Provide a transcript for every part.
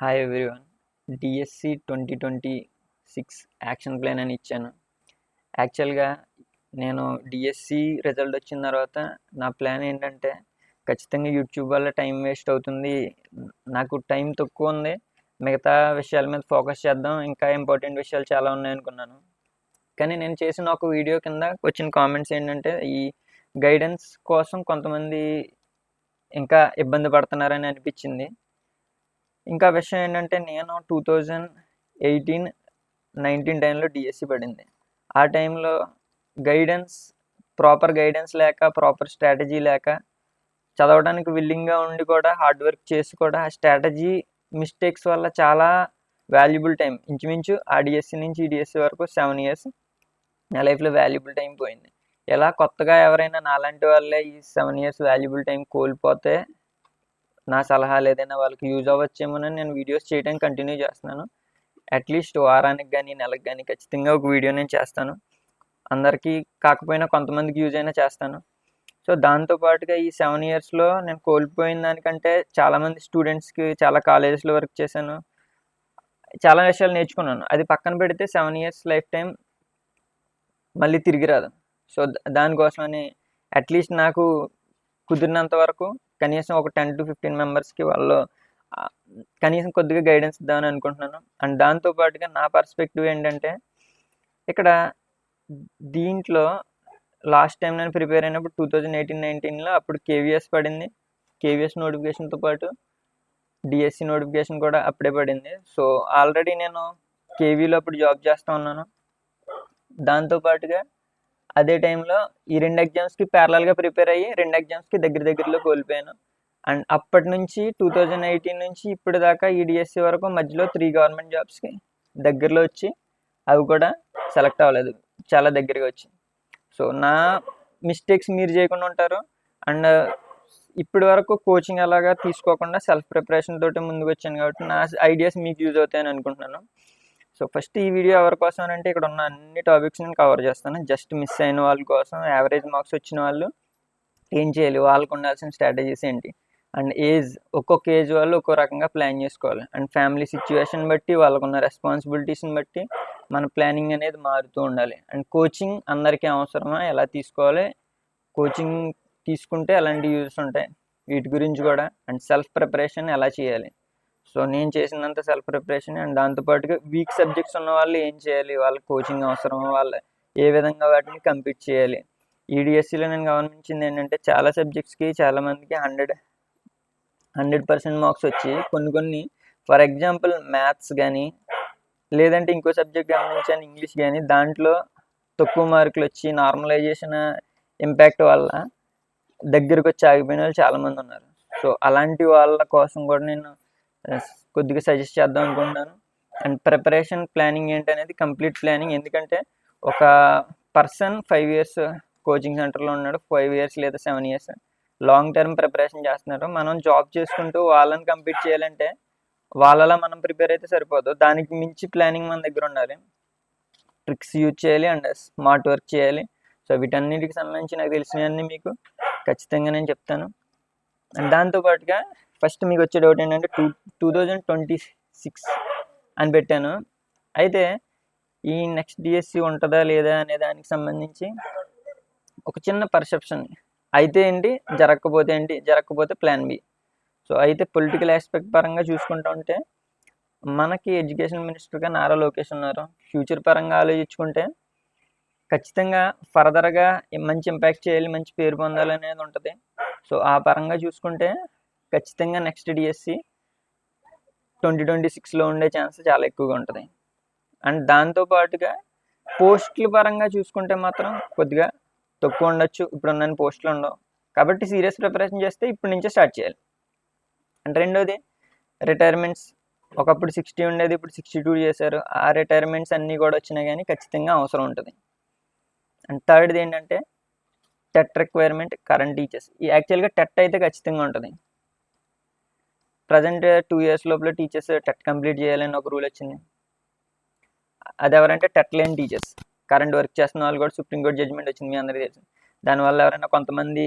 Hi everyone. DSC 2026 action plan అని ఇచ్చాను. యాక్చువల్గా నేను డిఎస్సి రిజల్ట్ వచ్చిన తర్వాత నా ప్లాన్ ఏంటంటే ఖచ్చితంగా యూట్యూబ్ వల్ల టైం వేస్ట్ అవుతుంది, నాకు టైం తక్కువ ఉంది, మిగతా విషయాల మీద ఫోకస్ చేద్దాం, ఇంకా ఇంపార్టెంట్ విషయాలు చాలా ఉన్నాయనుకున్నాను. కానీ నేను చేసిన ఒక వీడియో కింద వచ్చిన కామెంట్స్ ఏంటంటే ఈ గైడెన్స్ కోసం కొంతమంది ఇంకా ఇబ్బంది పడుతున్నారని అనిపించింది. ఇంకా విషయం ఏంటంటే నేను 2018-19 టైంలో డిఎస్సి పడింది. ఆ టైంలో ప్రాపర్ గైడెన్స్ లేక, ప్రాపర్ స్ట్రాటజీ లేక, చదవడానికి విల్లింగ్గా ఉండి కూడా హార్డ్ వర్క్ చేసి కూడా ఆ స్ట్రాటజీ మిస్టేక్స్ వల్ల చాలా వాల్యుబుల్ టైం, ఇంచుమించు ఆ డిఎస్సి నుంచి ఈ డిఎస్సి వరకు 7 years నా లైఫ్లో వాల్యుబుల్ టైం పోయింది. ఎలా కొత్తగా ఎవరైనా నాలాంటి వాళ్ళే ఈ 7 years వాల్యుబుల్ టైం కోల్పోతే నా సలహాలు ఏదైనా వాళ్ళకి యూజ్ అవ్వచ్చేమోనని నేను వీడియోస్ చేయడానికి కంటిన్యూ చేస్తున్నాను. అట్లీస్ట్ వారానికి కానీ నెలకు కానీ ఖచ్చితంగా ఒక వీడియో నేను చేస్తాను. అందరికీ కాకపోయినా కొంతమందికి యూజ్ అయినా చేస్తాను. సో దాంతోపాటుగా ఈ 7 yearsలో నేను కోల్పోయిన దానికంటే చాలామంది స్టూడెంట్స్కి చాలా కాలేజెస్లో వర్క్ చేశాను, చాలా విషయాలు నేర్చుకున్నాను. అది పక్కన పెడితే 7 years లైఫ్ టైం మళ్ళీ తిరిగి రాదు. సో దానికోసమని అట్లీస్ట్ నాకు కుదిరినంత వరకు కనీసం ఒక 10 to 15 మెంబర్స్కి వాళ్ళు కనీసం కొద్దిగా గైడెన్స్ ఇద్దామని అనుకుంటున్నాను. అండ్ దాంతోపాటుగా నా పర్స్పెక్టివ్ ఏంటంటే ఇక్కడ దీంట్లో లాస్ట్ టైం నేను ప్రిపేర్ అయినప్పుడు 2018-19లో అప్పుడు కేవీఎస్ పడింది. కేవీఎస్ నోటిఫికేషన్తో పాటు డిఎస్సి నోటిఫికేషన్ కూడా అప్పుడే పడింది. సో ఆల్రెడీ నేను కేవీలో అప్పుడు జాబ్ చేస్తూ ఉన్నాను. దాంతోపాటుగా అదే టైంలో ఈ 2 ఎగ్జామ్స్కి ప్యారలల్గా ప్రిపేర్ అయ్యి 2 ఎగ్జామ్స్కి దగ్గరలో కోల్పోయాను. అండ్ అప్పటి నుంచి 2018 నుంచి ఇప్పుడు దాకా ఈ డిఎస్సి వరకు మధ్యలో 3 గవర్నమెంట్ జాబ్స్కి దగ్గరలో వచ్చి అవి కూడా సెలెక్ట్ అవ్వలేదు, చాలా దగ్గరగా వచ్చి. సో నా మిస్టేక్స్ మీరు చేయకుండా ఉంటారు. అండ్ ఇప్పటి వరకు కోచింగ్ అలాగా తీసుకోకుండా సెల్ఫ్ ప్రిపరేషన్ తోటి ముందుకు వచ్చాను కాబట్టి నా ఐడియాస్ మీకు యూజ్ అవుతాయని అనుకుంటున్నాను. సో ఫస్ట్ ఈ వీడియో ఎవరి కోసం అంటే ఇక్కడ ఉన్న అన్ని టాపిక్స్ నేను కవర్ చేస్తాను. జస్ట్ మిస్ అయిన వాళ్ళ కోసం, యావరేజ్ మార్క్స్ వచ్చిన వాళ్ళు ఏం చేయాలి, వాళ్ళకు ఉండాల్సిన స్ట్రాటజీస్ ఏంటి, అండ్ ఒక్కొక్క ఏజ్ వాళ్ళు ఒక్కో రకంగా ప్లాన్ చేసుకోవాలి. అండ్ ఫ్యామిలీ సిచ్యువేషన్ బట్టి, వాళ్ళకున్న రెస్పాన్సిబిలిటీస్ని బట్టి మన ప్లానింగ్ అనేది మారుతూ ఉండాలి. అండ్ కోచింగ్ అందరికీ అవసరమా, ఎలా తీసుకోవాలి, కోచింగ్ తీసుకుంటే ఎలాంటి యూజెస్ ఉంటాయి, వీటి గురించి కూడా, అండ్ సెల్ఫ్ ప్రిపరేషన్ ఎలా చేయాలి. సో నేను చేసినంత సెల్ఫ్ ప్రిపరేషన్. అండ్ దాంతోపాటుగా వీక్ సబ్జెక్ట్స్ ఉన్న వాళ్ళు ఏం చేయాలి, వాళ్ళకి కోచింగ్ అవసరమా, వాళ్ళు ఏ విధంగా వాటిని కంప్లీట్ చేయాలి. ఈడిఎస్సిలో నేను గమనించింది ఏంటంటే చాలా సబ్జెక్ట్స్కి చాలామందికి 100% మార్క్స్ వచ్చి కొన్ని ఫర్ ఎగ్జాంపుల్ మ్యాథ్స్ కానీ, లేదంటే ఇంకో సబ్జెక్ట్ గమనించాను ఇంగ్లీష్ కానీ, దాంట్లో తక్కువ మార్కులు వచ్చి నార్మలైజేషన్ ఇంపాక్ట్ వల్ల దగ్గరకు వచ్చి ఆగిపోయిన వాళ్ళు చాలామంది ఉన్నారు. సో అలాంటి వాళ్ళ కోసం కూడా నేను కొద్దిగా సజెస్ట్ చేద్దాం అనుకుంటున్నాను. అండ్ ప్రిపరేషన్ ప్లానింగ్ ఏంటనేది కంప్లీట్ ప్లానింగ్. ఎందుకంటే ఒక పర్సన్ 5 years కోచింగ్ సెంటర్లో ఉన్నాడు, 5 years లేదా 7 years లాంగ్ టర్మ్ ప్రిపరేషన్ చేస్తున్నారు. మనం జాబ్ చేసుకుంటూ వాళ్ళని కంప్లీట్ చేయాలంటే వాళ్ళలా మనం ప్రిపేర్ అయితే సరిపోదు, దానికి మించి ప్లానింగ్ మన దగ్గర ఉండాలి, ట్రిక్స్ యూజ్ చేయాలి అండ్ స్మార్ట్ వర్క్ చేయాలి. సో వీటన్నిటికి సంబంధించి నాకు తెలిసినవన్నీ మీకు ఖచ్చితంగా నేను చెప్తాను. అండ్ దాంతోపాటుగా ఫస్ట్ మీకు వచ్చే డౌట్ ఏంటంటే 2026 అని పెట్టాను. అయితే ఈ నెక్స్ట్ డిఎస్సి ఉంటుందా లేదా అనే దానికి సంబంధించి ఒక చిన్న పర్సెప్షన్. అయితే ఏంటి, జరగకపోతే ఏంటి, జరగకపోతే ప్లాన్ బి. సో అయితే పొలిటికల్ ఆస్పెక్ట్ పరంగా చూసుకుంటూ ఉంటే మనకి ఎడ్యుకేషన్ మినిస్టర్గా నారా లోకేష్ ఉన్నారు. ఫ్యూచర్ పరంగా ఆలోచించుకుంటే ఖచ్చితంగా ఫర్దర్గా మంచి ఇంపాక్ట్ చేయాలి, మంచి పేరు పొందాలి అనేది ఉంటుంది. సో ఆ పరంగా చూసుకుంటే ఖచ్చితంగా నెక్స్ట్ డిఎస్సి 2026లో ఉండే ఛాన్స్ చాలా ఎక్కువగా ఉంటుంది. అండ్ దాంతోపాటుగా పోస్టుల పరంగా చూసుకుంటే మాత్రం కొద్దిగా తక్కువ ఉండొచ్చు, ఇప్పుడున్న పోస్టులు ఉండవు. కాబట్టి సీరియస్ ప్రిపరేషన్ చేస్తే ఇప్పటి నుంచే స్టార్ట్ చేయాలి. అండ్ రెండోది రిటైర్మెంట్స్. ఒకప్పుడు 60 ఉండేది, ఇప్పుడు 62 చేశారు. ఆ రిటైర్మెంట్స్ అన్నీ కూడా వచ్చినా కానీ ఖచ్చితంగా అవసరం ఉంటుంది. అండ్ థర్డ్ది ఏంటంటే టెట్ రిక్వైర్మెంట్, కరెంట్ టీచర్స్. ఈ యాక్చువల్గా టెట్ అయితే ఖచ్చితంగా ఉంటుంది. ప్రజెంట్ 2 years లోపల టీచర్స్ టెట్ కంప్లీట్ చేయాలని ఒక రూల్ వచ్చింది. అది ఎవరంటే టెట్ లేని టీచర్స్, కరెంట్ వర్క్ చేస్తున్న వాళ్ళు కూడా సుప్రీంకోర్టు జడ్జిమెంట్ వచ్చింది, మీ అందరికీ తెలుసు. దానివల్ల ఎవరైనా కొంతమంది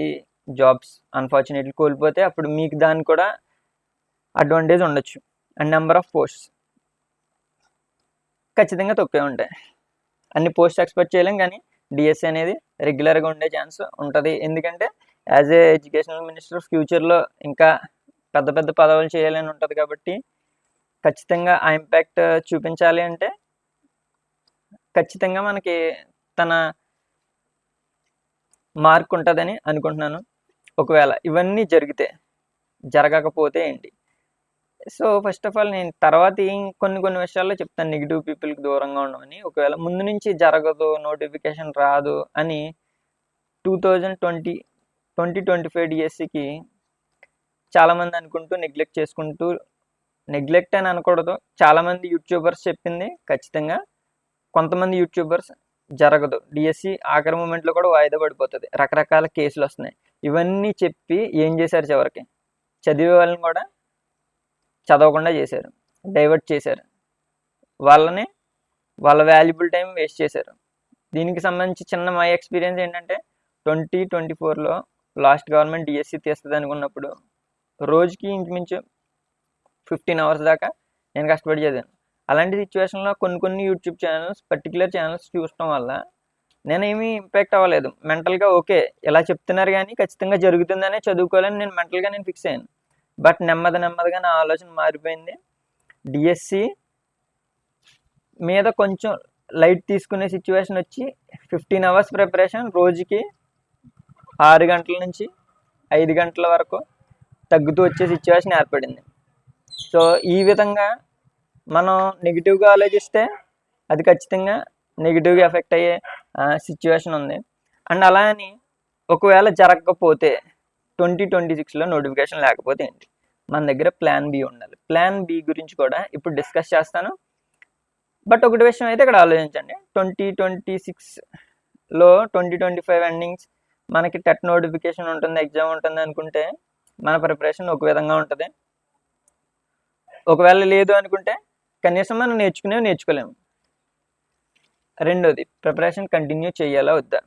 జాబ్స్ అన్ఫార్చునేట్లీ కోల్పోతే అప్పుడు మీకు దానికి కూడా అడ్వాంటేజ్ ఉండొచ్చు. అండ్ నెంబర్ ఆఫ్ పోస్ట్స్ ఖచ్చితంగా తక్కువే ఉంటాయి. అన్ని పోస్ట్ ఎక్స్పెక్ట్ చేయలేం, కానీ డిఎస్సి అనేది రెగ్యులర్గా ఉండే ఛాన్స్ ఉంటుంది. ఎందుకంటే యాజ్ ఏ ఎడ్యుకేషనల్ మినిస్టర్ ఫ్యూచర్లో ఇంకా పెద్ద పెద్ద పదవులు చేయాలని ఉంటుంది కాబట్టి ఖచ్చితంగా ఆ ఇంపాక్ట్ చూపించాలి అంటే ఖచ్చితంగా మనకి తన మార్క్ ఉంటుందని అనుకుంటున్నాను. ఒకవేళ ఇవన్నీ జరగకపోతే ఏంటి? సో ఫస్ట్ ఆఫ్ ఆల్ నేను తర్వాత కొన్ని విషయాల్లో చెప్తాను నెగిటివ్ పీపుల్కి దూరంగా ఉండమని. ఒకవేళ ముందు నుంచి జరగదు, నోటిఫికేషన్ రాదు అని 2025 డిఎస్సికి చాలామంది అనుకుంటూ నెగ్లెక్ట్ అని అనకూడదు, చాలామంది యూట్యూబర్స్ చెప్పింది ఖచ్చితంగా. కొంతమంది యూట్యూబర్స్ జరగదు, డిఎస్సి ఆఖరి మూమెంట్లో కూడా వాయిదా పడిపోతుంది, రకరకాల కేసులు వస్తున్నాయి, ఇవన్నీ చెప్పి ఏం చేశారు? చివరికి చదివే వాళ్ళని కూడా చదవకుండా చేశారు, డైవర్ట్ చేశారు, వాళ్ళ వాల్యుబుల్ టైం వేస్ట్ చేశారు. దీనికి సంబంధించి చిన్న మై ఎక్స్పీరియన్స్ ఏంటంటే 2024లో లాస్ట్ గవర్నమెంట్ డిఎస్సి తీస్తుంది అనుకున్నప్పుడు రోజుకి ఇంచుమించు 15 hours దాకా నేను కష్టపడి చదివాను. అలాంటి సిచ్యువేషన్లో కొన్ని యూట్యూబ్ ఛానల్స్, పర్టికులర్ ఛానల్స్ చూడటం వల్ల నేనేమీ ఇంపాక్ట్ అవ్వలేదు. మెంటల్గా ఓకే ఇలా చెప్తున్నారు కానీ ఖచ్చితంగా జరుగుతుందనే చదువుకోవాలని నేను మెంటల్గా ఫిక్స్ అయ్యాను. బట్ నెమ్మదిగా నా ఆలోచన మారిపోయింది. డిఎస్సి మీద కొంచెం లైట్ తీసుకునే సిచ్యువేషన్ వచ్చి 15 hours ప్రిపరేషన్ రోజుకి 6 గంటల నుంచి 5 గంటల వరకు తగ్గుతూ వచ్చే సిచ్యువేషన్ ఏర్పడింది. సో ఈ విధంగా మనం నెగిటివ్గా ఆలోచిస్తే అది ఖచ్చితంగా నెగిటివ్గా ఎఫెక్ట్ అయ్యే సిచ్యువేషన్ ఉంది. అండ్ అలా అని ఒకవేళ జరగకపోతే 2026లో నోటిఫికేషన్ లేకపోతే ఏంటి? మన దగ్గర ప్లాన్ బి ఉండాలి. ప్లాన్ బి గురించి కూడా ఇప్పుడు డిస్కస్ చేస్తాను. బట్ ఒకటి విషయం అయితే ఇక్కడ ఆలోచించండి, 2026లో 2025 ఎండింగ్స్ మనకి టెట్ నోటిఫికేషన్ ఉంటుంది, ఎగ్జామ్ ఉంటుంది అనుకుంటే మన ప్రిపరేషన్ ఒక విధంగా ఉంటుంది. ఒకవేళ లేదు అనుకుంటే కనీసం మనం నేర్చుకోలేము. రెండోది, ప్రిపరేషన్ కంటిన్యూ చేయాలా వద్దా?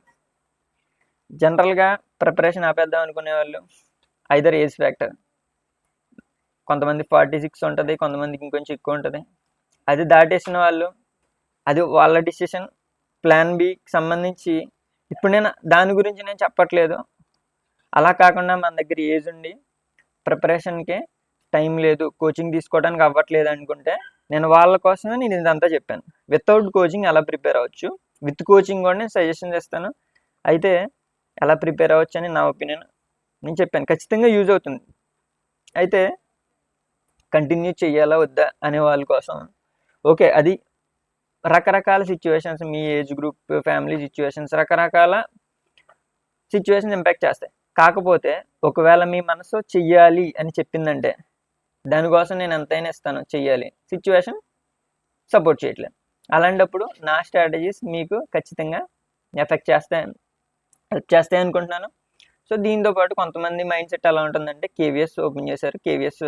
జనరల్గా ప్రిపరేషన్ ఆపేద్దాం అనుకునే వాళ్ళు ఐదర్ ఏజ్ ఫ్యాక్టర్, కొంతమంది 46 ఉంటుంది, కొంతమందికి ఇంకొంచెం ఎక్కువ ఉంటుంది, అది దాటేసిన వాళ్ళు అది వాళ్ళ డిసిషన్. ప్లాన్ బికి సంబంధించి ఇప్పుడు నేను దాని గురించి చెప్పట్లేదు. అలా కాకుండా మన దగ్గర ఏజ్ ఉండి ప్రిపరేషన్కి టైం లేదు, కోచింగ్ తీసుకోవడానికి అవ్వట్లేదు అనుకుంటే నేను వాళ్ళ కోసమే నేను ఇదంతా చెప్పాను. వితౌట్ కోచింగ్ ఎలా ప్రిపేర్ అవ్వచ్చు, విత్ కోచింగ్ కూడా నేను సజెషన్ చేస్తాను. అయితే ఎలా ప్రిపేర్ అవ్వచ్చు అని నా ఒపీనియన్ నేను చెప్పాను, ఖచ్చితంగా యూజ్ అవుతుంది. అయితే కంటిన్యూ చేయాలా వద్దా అనే వాళ్ళ కోసం ఓకే, అది రకరకాల సిచ్యువేషన్స్, మీ ఏజ్ గ్రూప్, ఫ్యామిలీ సిచ్యువేషన్స్, రకరకాల సిచ్యువేషన్స్ ఇంపాక్ట్ చేస్తాయి. కాకపోతే ఒకవేళ మీ మనసు చెయ్యాలి అని చెప్పిందంటే దానికోసం నేను ఎంతైనా ఇస్తాను, చెయ్యాలి, సిచ్యువేషన్ సపోర్ట్ చేయట్లేదు, అలాంటప్పుడు నా స్ట్రాటజీస్ మీకు ఖచ్చితంగా హెల్ప్ చేస్తాయి అనుకుంటున్నాను. సో దీంతో పాటు కొంతమంది మైండ్ సెట్ ఎలా ఉంటుందంటే కేవీఎస్ ఓపెన్ చేశారు, కేవీఎస్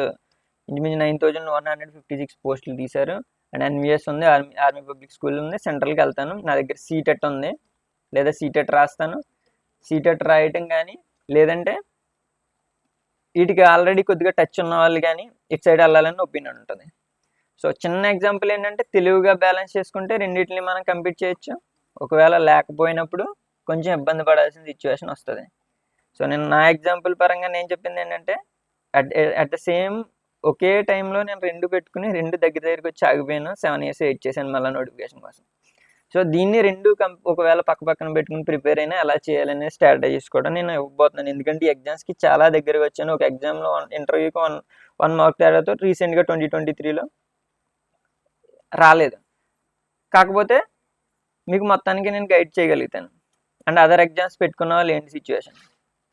ఇంచుమించు 9156 పోస్టులు తీశారు, అండ్ ఎన్విఎస్ ఉంది, ఆర్మీ పబ్లిక్ స్కూల్ ఉంది, సెంట్రల్కి వెళ్తాను, నా దగ్గర సీటెట్ ఉంది, లేదా సీటెట్ రాస్తాను, సీటెట్ రాయటం కానీ లేదంటే వీటికి ఆల్రెడీ కొద్దిగా టచ్ ఉన్న వాళ్ళు కానీ ఇటు సైడ్ వెళ్ళాలని ఒపీనియన్ ఉంటుంది. సో చిన్న ఎగ్జాంపుల్ ఏంటంటే తెలివిగా బ్యాలెన్స్ చేసుకుంటే రెండింటిని మనం కంప్లీట్ చేయొచ్చు. ఒకవేళ లేకపోయినప్పుడు కొంచెం ఇబ్బంది పడాల్సిన సిచ్యువేషన్ వస్తుంది. సో నేను నా ఎగ్జాంపుల్ పరంగా నేను చెప్పింది ఏంటంటే అట్ ద సేమ్ ఒకే టైంలో నేను రెండు పెట్టుకుని దగ్గరికి వచ్చి ఆగిపోయాను, 7 years వెయిట్ చేశాను మళ్ళీ నోటిఫికేషన్ కోసం. సో దీన్ని ఒకవేళ పక్కన పెట్టుకుని ప్రిపేర్ అయినా ఎలా చేయాలనే స్ట్రాటజీస్ కూడా నేను ఇవ్వబోతున్నాను. ఎందుకంటే ఈ ఎగ్జామ్స్కి చాలా దగ్గరగా వచ్చాను. ఒక ఎగ్జామ్లో ఇంటర్వ్యూకి 1 mark తేడాతో రీసెంట్గా 2023లో రాలేదు. కాకపోతే మీకు మొత్తానికి నేను గైడ్ చేయగలుగుతాను. అండ్ అదర్ ఎగ్జామ్స్ పెట్టుకున్న వాళ్ళు ఏంటి situation,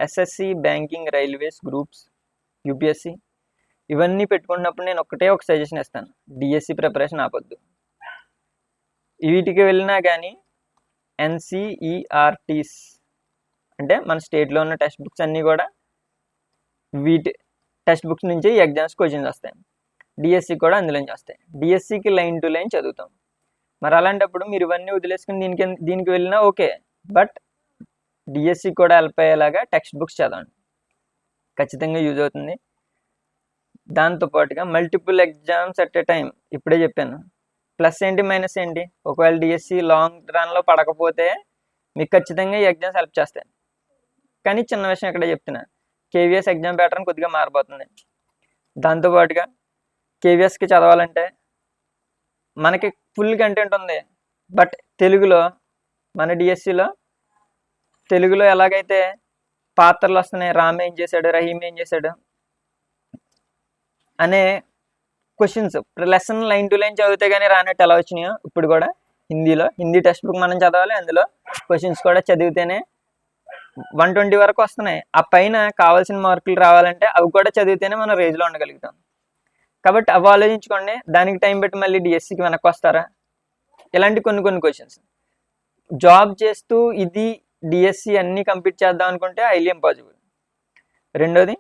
SSC, banking, railways, groups, UPSC ఇవన్నీ పెట్టుకున్నప్పుడు నేను ఒక సజెషన్ ఇస్తాను, డిఎస్సి ప్రిపరేషన్ ఆపొద్దు. వీటికి వెళ్ళినా కానీ ఎన్సిఈఆర్టీస్ అంటే మన స్టేట్లో ఉన్న టెక్స్ట్ బుక్స్ అన్నీ కూడా వీటి టెక్స్ట్ బుక్స్ నుంచి ఈ ఎగ్జామ్స్ క్వశ్చన్స్ వస్తాయి, డిఎస్సి కూడా అందులోంచి వస్తాయి. డిఎస్సికి లైన్ టు లైన్ చదువుతాం. మరి అలాంటప్పుడు మీరు ఇవన్నీ వదిలేసుకుని దీనికి వెళ్ళినా ఓకే, బట్ డిఎస్సి కూడా హెల్ప్ అయ్యేలాగా టెక్స్ట్ బుక్స్ చదవండి, ఖచ్చితంగా యూజ్ అవుతుంది. దాంతో పాటుగా multiple exams at a time ఇప్పుడే చెప్పాను. ప్లస్ ఏంటి మైనస్ ఏంటి, ఒకవేళ డిఎస్సి లాంగ్ రన్లో పడకపోతే మీకు ఖచ్చితంగా ఈ ఎగ్జామ్స్ హెల్ప్ చేస్తాయి. కానీ చిన్న విషయం ఇక్కడే చెప్తున్నా, కేవీఎస్ ఎగ్జామ్ ప్యాటర్న్ కొద్దిగా మారిపోతుంది. దాంతోపాటుగా కేవీఎస్కి చదవాలంటే మనకి ఫుల్ కంటెంట్ ఉంది, బట్ తెలుగులో మన డిఎస్సిలో తెలుగులో ఎలాగైతే పాత్రలు వస్తున్నాయి, రామ్ ఏం చేశాడు, రహీం ఏం చేశాడు అనే questions lesson line to line చదివితే కానీ రానట్టు ఎలా వచ్చినాయో ఇప్పుడు కూడా హిందీలో హిందీ టెక్స్ట్ బుక్ మనం చదవాలి, అందులో క్వశ్చన్స్ కూడా చదివితేనే 120 వరకు వస్తున్నాయి. ఆ పైన కావాల్సిన మార్కులు రావాలంటే అవి కూడా చదివితేనే మనం రేంజ్లో ఉండగలుగుతాం. కాబట్టి అవి ఆలోచించుకోండి. దానికి టైం పెట్టి మళ్ళీ డిఎస్సికి వెనక్కి వస్తారా, ఇలాంటి కొన్ని క్వశ్చన్స్. జాబ్ చేస్తూ ఇది డిఎస్సి అన్నీ కంప్లీట్ చేద్దాం అనుకుంటే హైలీ ఇంపాసిబుల్. రెండోది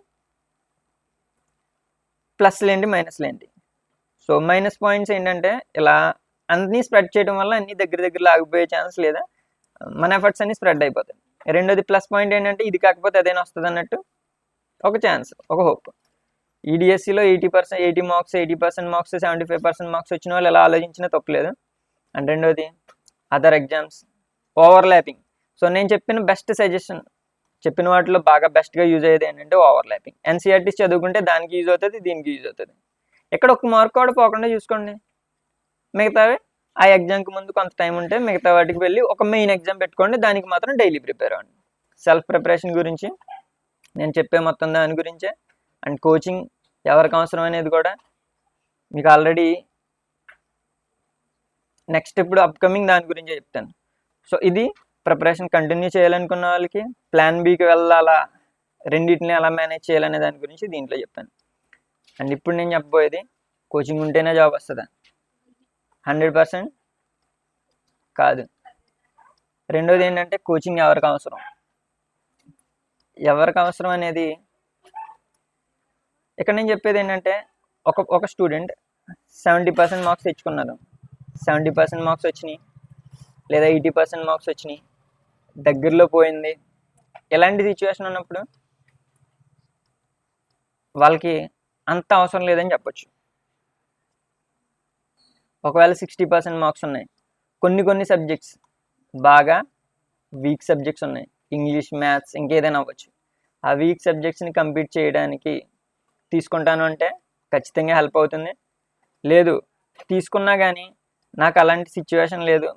ప్లస్లు ఏంటి మైనస్లు ఏంటి. సో మైనస్ పాయింట్స్ ఏంటంటే ఇలా అన్నీ స్ప్రెడ్ చేయడం వల్ల అన్ని దగ్గర ఆగిపోయే ఛాన్స్ లేదా మన ఎఫర్ట్స్ అన్ని స్ప్రెడ్ అయిపోతాయి. రెండోది ప్లస్ పాయింట్ ఏంటంటే ఇది కాకపోతే అదేనా వస్తుంది అన్నట్టు ఒక ఛాన్స్, ఒక హోప్. ఈ డిఎస్సిలో 80 మార్క్స్ 80% మార్క్స్ 75% మార్క్స్ వచ్చిన వాళ్ళు ఎలా ఆలోచించినా తప్పలేదు. అండ్ రెండోది అదర్ ఎగ్జామ్స్ ఓవర్లాపింగ్. సో నేను చెప్పిన బెస్ట్ సజెషన్, చెప్పిన వాటిలో బాగా బెస్ట్గా యూజ్ అయ్యేది ఏంటంటే ఓవర్లాపింగ్. ఎన్సీఆర్టీస్ చదువుకుంటే దానికి యూజ్ అవుతుంది, దీనికి యూజ్ అవుతుంది. ఇక్కడ ఒక మార్క్ కూడా పోకుండా చూసుకోండి. మిగతావి ఆ ఎగ్జామ్కి ముందు కొంత టైం ఉంటే మిగతా వాటికి వెళ్ళి ఒక మెయిన్ ఎగ్జామ్ పెట్టుకోండి, దానికి మాత్రం డైలీ ప్రిపేర్ అవ్వండి. సెల్ఫ్ ప్రిపరేషన్ గురించి నేను చెప్పే మొత్తం దాని గురించే. అండ్ కోచింగ్ ఎవరికి అవసరం అనేది కూడా మీకు ఆల్రెడీ నెక్స్ట్ ఇప్పుడు అప్కమింగ్ దాని గురించే చెప్తాను. సో ఇది ప్రిపరేషన్ కంటిన్యూ చేయాలనుకున్న వాళ్ళకి ప్లాన్ బికి వెళ్ళాలా, రెండింటిని ఎలా మేనేజ్ చేయాలనే దాని గురించి దీంట్లో చెప్పాను. అండ్ ఇప్పుడు నేను చెప్పబోయేది కోచింగ్ ఉంటేనే జాబ్ వస్తుందా, 100% కాదు. రెండోది ఏంటంటే కోచింగ్ ఎవరికి అవసరం అనేది ఇక్కడ నేను చెప్పేది ఏంటంటే ఒక స్టూడెంట్ 70% మార్క్స్ తెచ్చుకున్నారు, 70% మార్క్స్ వచ్చినాయి లేదా 80% మార్క్స్ వచ్చినాయి, దగ్గరలో పోయింది. ఎలాంటి సిచ్యువేషన్ ఉన్నప్పుడు వాళ్ళకి అంత అవసరం లేదని చెప్పొచ్చు. ఒకవేళ 60% మార్క్స్ ఉన్నాయి, కొన్ని సబ్జెక్ట్స్ బాగా వీక్ సబ్జెక్ట్స్ ఉన్నాయి, ఇంగ్లీష్ మ్యాథ్స్ ఇంకేదైనా అవ్వచ్చు. ఆ వీక్ సబ్జెక్ట్స్ని కంప్లీట్ చేయడానికి తీసుకుంటాను అంటే ఖచ్చితంగా హెల్ప్ అవుతుంది. లేదు తీసుకున్నా కానీ నాకు అలాంటి సిచ్యువేషన్ లేదు,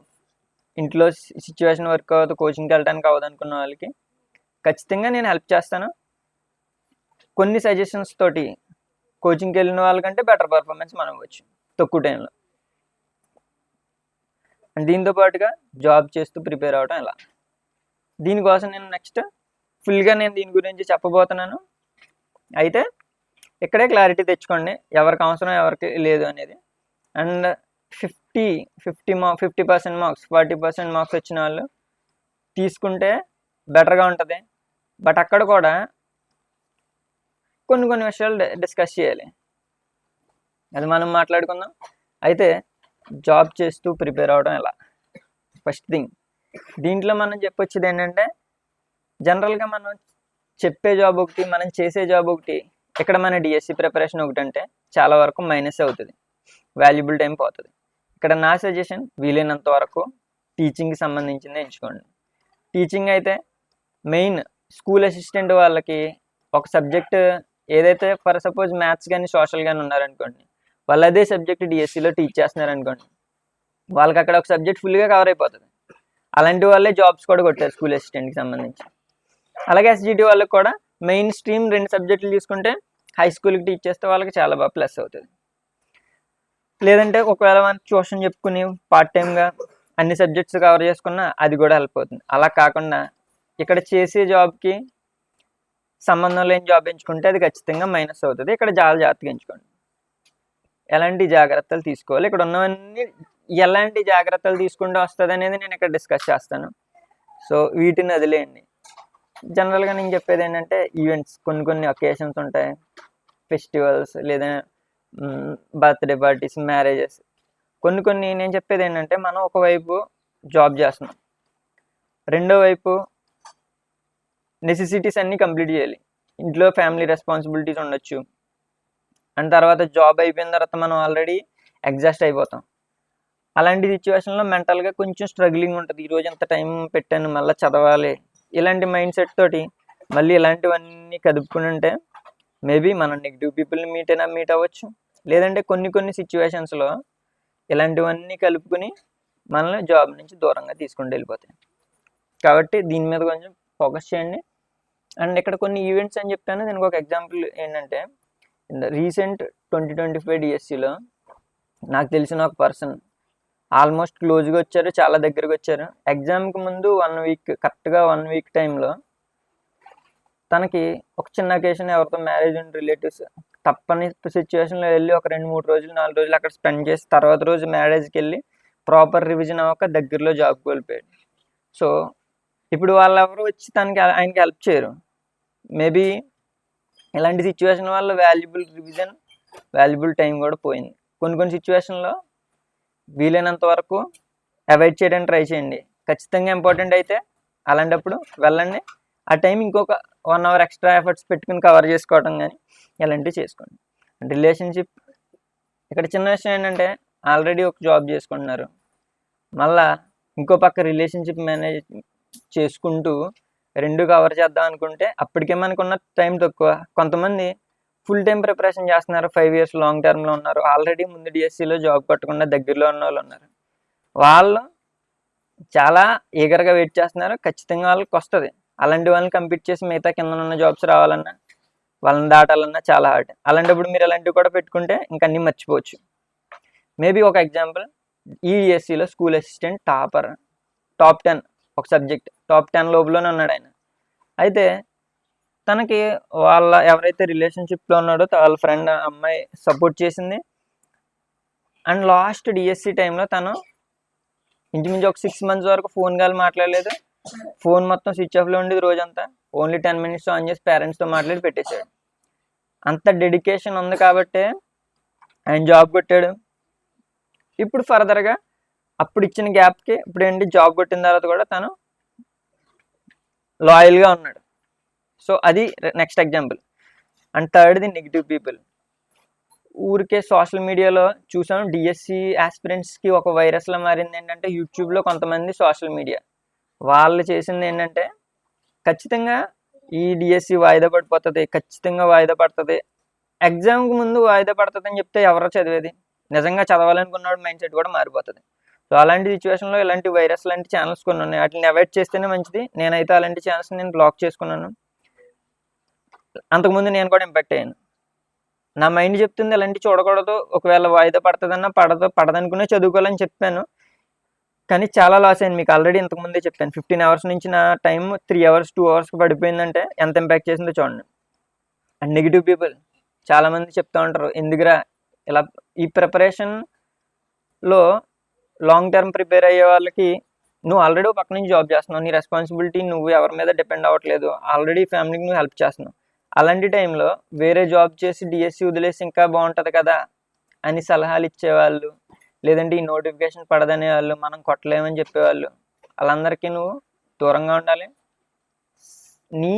ఇంట్లో సిచ్యువేషన్ వర్క్ అవ్వదు, కోచింగ్కి వెళ్ళడానికి అవ్వదు అనుకున్న వాళ్ళకి ఖచ్చితంగా నేను హెల్ప్ చేస్తాను. కొన్ని సజెషన్స్ తోటి కోచింగ్కి వెళ్ళిన వాళ్ళకంటే బెటర్ పర్ఫార్మెన్స్ మనం ఇవ్వచ్చు తక్కువ టైంలో. అండ్ దీంతో పాటుగా జాబ్ చేస్తూ ప్రిపేర్ అవ్వడం ఎలా, దీనికోసం నేను నెక్స్ట్ ఫుల్గా నేను దీని గురించి చెప్పబోతున్నాను. అయితే ఇక్కడే క్లారిటీ తెచ్చుకోండి ఎవరికి అవసరం ఎవరికి లేదు అనేది. అండ్ 50% మార్క్స్ 40% మార్క్స్ వచ్చిన వాళ్ళు తీసుకుంటే బెటర్గా ఉంటుంది. బట్ అక్కడ కూడా కొన్ని విషయాలు డిస్కస్ చేయాలి, అది మనం మాట్లాడుకుందాం. అయితే జాబ్ చేస్తూ ప్రిపేర్ అవ్వడం ఎలా, ఫస్ట్ థింగ్ దీంట్లో మనం చెప్పొచ్చేది ఏంటంటే జనరల్గా మనం చెప్పే జాబ్ ఒకటి, మనం చేసే జాబ్ ఒకటి. ఇక్కడ మన డిఎస్సి ప్రిపరేషన్ ఒకటి అంటే చాలా వరకు మైనస్ అవుతుంది, వాల్యుబుల్ టైం పోతుంది. ఇక్కడ నా సజెషన్ వీలైనంత వరకు టీచింగ్కి సంబంధించింది ఎంచుకోండి. టీచింగ్ అయితే మెయిన్ స్కూల్ అసిస్టెంట్ వాళ్ళకి ఒక సబ్జెక్ట్ ఏదైతే ఫర్ సపోజ్ మ్యాథ్స్ కానీ సోషల్ కానీ ఉన్నారనుకోండి, వాళ్ళు అదే సబ్జెక్ట్ డిఎస్సిలో టీచ్ చేస్తున్నారు అనుకోండి, వాళ్ళకి అక్కడ ఒక సబ్జెక్ట్ ఫుల్గా కవర్ అయిపోతుంది. అలాంటి వాళ్ళే జాబ్స్ కూడా కొట్టారు స్కూల్ అసిస్టెంట్కి సంబంధించి. అలాగే ఎస్జిటి వాళ్ళకి కూడా మెయిన్ స్ట్రీమ్ 2 సబ్జెక్టులు తీసుకుంటే హై స్కూల్కి టీచ్ చేస్తే వాళ్ళకి చాలా బాగా ప్లస్ అవుతుంది. లేదంటే ఒకవేళ మనం ట్యూషన్ చెప్పుకుని పార్ట్ టైమ్గా అన్ని సబ్జెక్ట్స్ కవర్ చేసుకున్నా అది కూడా హెల్ప్ అవుతుంది. అలా కాకుండా ఇక్కడ చేసే జాబ్కి సంబంధం లేని జాబ్ ఎంచుకుంటే అది ఖచ్చితంగా మైనస్ అవుతుంది. ఇక్కడ చాలా జాగ్రత్తగా ఎంచుకోండి. ఎలాంటి జాగ్రత్తలు తీసుకోవాలి, ఇక్కడ ఉన్నవన్నీ ఎలాంటి జాగ్రత్తలు తీసుకుంటూ వస్తుంది అనేది నేను ఇక్కడ డిస్కస్ చేస్తాను. సో వీటిని వదిలేయండి. జనరల్గా నేను చెప్పేది ఏంటంటే ఈవెంట్స్ కొన్ని ఒకేషన్స్ ఉంటాయి, ఫెస్టివల్స్ లేదా బర్త్డే పార్టీస్, మ్యారేజెస్, కొన్ని నేను చెప్పేది ఏంటంటే మనం ఒకవైపు జాబ్ చేస్తున్నాం, రెండో వైపు నెసెసిటీస్ అన్నీ కంప్లీట్ చేయాలి. ఇంట్లో ఫ్యామిలీ రెస్పాన్సిబిలిటీస్ ఉండొచ్చు, అండ్ తర్వాత జాబ్ అయిపోయిన తర్వాత మనం ఆల్రెడీ ఎగ్జాస్ట్ అయిపోతాం. అలాంటి సిచ్యువేషన్లో మెంటల్గా కొంచెం స్ట్రగ్లింగ్ ఉంటుంది. ఈరోజు ఎంత టైం పెట్టాను మళ్ళీ చదవాలి, ఇలాంటి మైండ్ సెట్ తోటి మళ్ళీ ఇలాంటివన్నీ కదుపుకుని ఉంటే మేబీ మనం నెగిటివ్ పీపుల్ని మీట్ అవ్వచ్చు. లేదంటే కొన్ని సిచ్యువేషన్స్లో ఇలాంటివన్నీ కలుపుకుని మనల్ని జాబ్ నుంచి దూరంగా తీసుకుంటూ వెళ్ళిపోతాయి. కాబట్టి దీని మీద కొంచెం ఫోకస్ చేయండి. అండ్ ఇక్కడ కొన్ని ఈవెంట్స్ అని చెప్పాను, దీనికి ఒక ఎగ్జాంపుల్ ఏంటంటే రీసెంట్ 2025 డిఎస్సిలో నాకు తెలిసిన ఒక పర్సన్ ఆల్మోస్ట్ క్లోజ్గా వచ్చారు, చాలా దగ్గరకు వచ్చారు. ఎగ్జామ్కి ముందు 1 వీక్, కరెక్ట్గా 1 వీక్ టైంలో తనకి ఒక చిన్న అకేషన్, ఎవరితో మ్యారేజ్ అండ్ రిలేటివ్స్ తప్పని సిచ్యువేషన్లో వెళ్ళి ఒక 2-3 రోజులు 4 రోజులు అక్కడ స్పెండ్ చేసి తర్వాత రోజు మ్యారేజ్కి వెళ్ళి ప్రాపర్ రివిజన్ అవ్వక దగ్గరలో జాబ్ కోల్పోయాడు. సో ఇప్పుడు వాళ్ళెవరు వచ్చి ఆయనకి హెల్ప్ చేయరు. మేబీ ఇలాంటి సిచ్యువేషన్ వల్ల వాల్యుబుల్ రివిజన్, వాల్యుబుల్ టైం కూడా పోయింది. కొన్ని సిచ్యువేషన్లో వీలైనంత వరకు అవాయిడ్ చేయడానికి ట్రై చేయండి. ఖచ్చితంగా ఇంపార్టెంట్ అయితే అలాంటప్పుడు వెళ్ళండి. ఆ టైం ఇంకొక 1 అవర్ ఎక్స్ట్రా ఎఫర్ట్స్ పెట్టుకుని కవర్ చేసుకోవడం కానీ ఇలాంటివి చేసుకోండి. రిలేషన్షిప్ ఇక్కడ చిన్న విషయం ఏంటంటే ఆల్రెడీ ఒక జాబ్ చేసుకుంటున్నారు, మళ్ళా ఇంకో పక్క రిలేషన్షిప్ మేనేజ్ చేసుకుంటూ 2 కవర్ చేద్దాం అనుకుంటే అప్పటికే మనకున్న టైం తక్కువ. కొంతమంది ఫుల్ టైం ప్రిపరేషన్ చేస్తున్నారు, 5 ఇయర్స్ లాంగ్ టర్మ్లో ఉన్నారు, ఆల్రెడీ ముందు డిఎస్సిలో జాబ్ పట్టకుండా దగ్గరలో ఉన్న వాళ్ళు ఉన్నారు. వాళ్ళు చాలా ఈగర్గా వెయిట్ చేస్తున్నారు, ఖచ్చితంగా వాళ్ళకి వస్తుంది. అలాంటి వాళ్ళని కంప్లీట్ చేసి మిగతా కింద ఉన్న జాబ్స్ రావాలన్నా, వాళ్ళని దాటాలన్నా చాలా హార్డ్. అలాంటప్పుడు మీరు అలాంటివి కూడా పెట్టుకుంటే ఇంకా అన్నీ మర్చిపోవచ్చు. మేబీ ఒక ఎగ్జాంపుల్, ఈ డిఎస్సిలో స్కూల్ అసిస్టెంట్ టాప్ 10 ఒక సబ్జెక్ట్ టాప్ 10 లోపలనే ఉన్నాడు ఆయన. అయితే తనకి ఎవరైతే రిలేషన్షిప్లో ఉన్నాడో వాళ్ళ ఫ్రెండ్ అమ్మాయి సపోర్ట్ చేసింది. అండ్ లాస్ట్ డిఎస్సి టైంలో తను ఇంచుమించు ఒక 6 months వరకు ఫోన్ కాల్ మాట్లాడలేదు. ఫోన్ మొత్తం స్విచ్ ఆఫ్లో ఉండేది రోజంతా. ఓన్లీ 10 minutes ఆన్ చేసి పేరెంట్స్తో మాట్లాడి పెట్టేశాడు. అంత డెడికేషన్ ఉంది కాబట్టే ఆయన జాబ్ కొట్టాడు. ఇప్పుడు ఫర్దర్గా అప్పుడు ఇచ్చిన గ్యాప్కి ఇప్పుడు ఏంటి, జాబ్ కొట్టిన తర్వాత కూడా తను లాయల్గా ఉన్నాడు. సో అది నెక్స్ట్ ఎగ్జాంపుల్. అండ్ థర్డ్ది నెగిటివ్ పీపుల్. ఊరికే సోషల్ మీడియాలో చూసాం, డిఎస్సి ఆస్పిరెంట్స్కి ఒక వైరస్లో మారింది ఏంటంటే యూట్యూబ్లో కొంతమంది సోషల్ మీడియా వాళ్ళు చేసింది ఏంటంటే ఖచ్చితంగా ఈ డిఎస్సి వాయిదా పడిపోతుంది, ఖచ్చితంగా వాయిదా పడుతుంది, ఎగ్జామ్కి ముందు వాయిదా పడుతుంది అని చెప్తే ఎవరో చదివేది, నిజంగా చదవాలనుకున్నాడు మైండ్ సెట్ కూడా మారిపోతుంది. సో అలాంటి సిచ్యువేషన్లో ఇలాంటి వైరస్ లాంటి ఛానల్స్ కొన్ని ఉన్నాయి, వాటిని అవాయిడ్ చేస్తేనే మంచిది. నేనైతే అలాంటి ఛానల్స్ నేను బ్లాక్ చేసుకున్నాను. అంతకుముందు నేను కూడా ఇంపాక్ట్ అయ్యాను. నా మైండ్ చెప్తుంది ఇలాంటి చూడకూడదు, ఒకవేళ వాయిదా పడుతుందన్నా పడదనుకునే చదువుకోవాలని చెప్పాను, కానీ చాలా లాస్ అయింది. మీకు ఆల్రెడీ ఇంతకుముందే చెప్పాను, 15 hours నుంచి నా టైం 3 hours 2 hours పడిపోయిందంటే ఎంత ఇంపాక్ట్ చేసిందో చూడండి. అండ్ నెగిటివ్ పీపుల్ చాలామంది చెప్తూ ఉంటారు, ఎందుకురా ఇలా ఈ ప్రిపరేషన్లో లాంగ్ టర్మ్ ప్రిపేర్ అయ్యే వాళ్ళకి నువ్వు ఆల్రెడీ పక్క నుంచి జాబ్ చేస్తున్నావు, నీ రెస్పాన్సిబిలిటీ, నువ్వు ఎవరి మీద డిపెండ్ అవ్వట్లేదు, ఆల్రెడీ ఫ్యామిలీకి నువ్వు హెల్ప్ చేస్తున్నావు. అలాంటి టైంలో వేరే జాబ్ చేసి డిఎస్సి వదిలేసి ఇంకా బాగుంటుంది కదా అని సలహాలు ఇచ్చేవాళ్ళు, లేదంటే ఈ నోటిఫికేషన్ పడదనే వాళ్ళు, మనం కొట్టలేమని చెప్పేవాళ్ళు, వాళ్ళందరికీ నువ్వు దూరంగా ఉండాలి. నీ